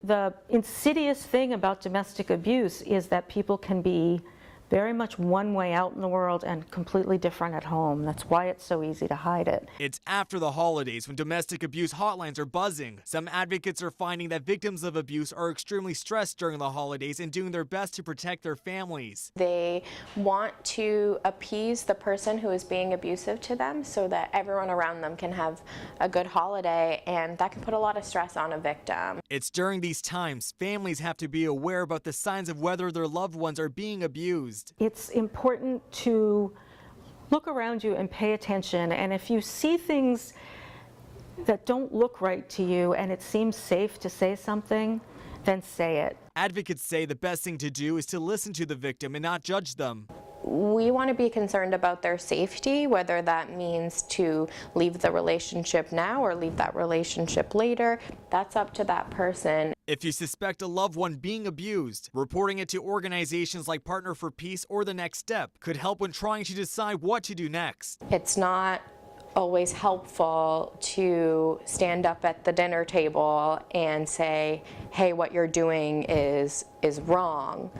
The insidious thing about domestic abuse is that people can be very much one way out in the world and completely different at home. That's why it's so easy to hide it. It's after the holidays when domestic abuse hotlines are buzzing. Some advocates are finding that victims of abuse are extremely stressed during the holidays and doing their best to protect their families. They want to appease the person who is being abusive to them so that everyone around them can have a good holiday, and that can put a lot of stress on a victim. It's during these times families have to be aware about the signs of whether their loved ones are being abused. It's important to look around you and pay attention, and if you see things that don't look right to you and it seems safe to say something, then say it. Advocates say the best thing to do is to listen to the victim and not judge them. We want to be concerned about their safety, whether that means to leave the relationship now or leave that relationship later. That's up to that person. If you suspect a loved one being abused, reporting it to organizations like Partner for Peace or The Next Step could help when trying to decide what to do next. It's not always helpful to stand up at the dinner table and say, hey, what you're doing is wrong.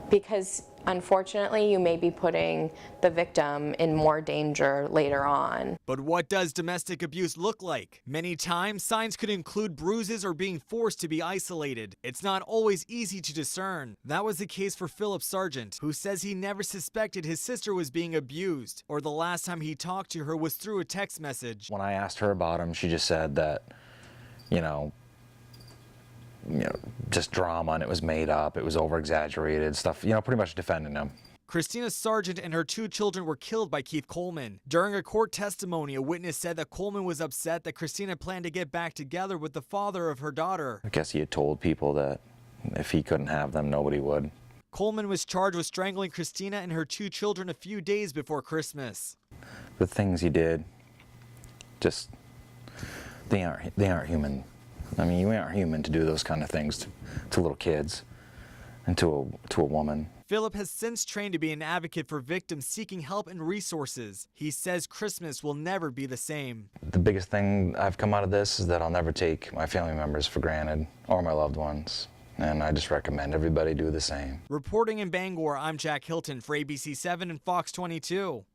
Because unfortunately, you may be putting the victim in more danger later on. But what does domestic abuse look like? Many times, signs could include bruises or being forced to be isolated. It's not always easy to discern. That was the case for Philip Sargent, who says he never suspected his sister was being abused, or the last time he talked to her was through a text message. When I asked her about him, she just said that, you know, just drama, and it was made up, it was over-exaggerated stuff, pretty much defending him. Christina Sargent and her 2 children were killed by Keith Coleman. During a court testimony, a witness said that Coleman was upset that Christina planned to get back together with the father of her daughter. I guess he had told people that if he couldn't have them, nobody would. Coleman was charged with strangling Christina and her 2 children a few days before Christmas. The things he did, just, they aren't human. I mean, you aren't human to do those kind of things to little kids and to a woman. Philip has since trained to be an advocate for victims seeking help and resources. He says Christmas will never be the same. The biggest thing I've come out of this is that I'll never take my family members for granted or my loved ones. And I just recommend everybody do the same. Reporting in Bangor, I'm Jack Hilton for ABC 7 and Fox 22.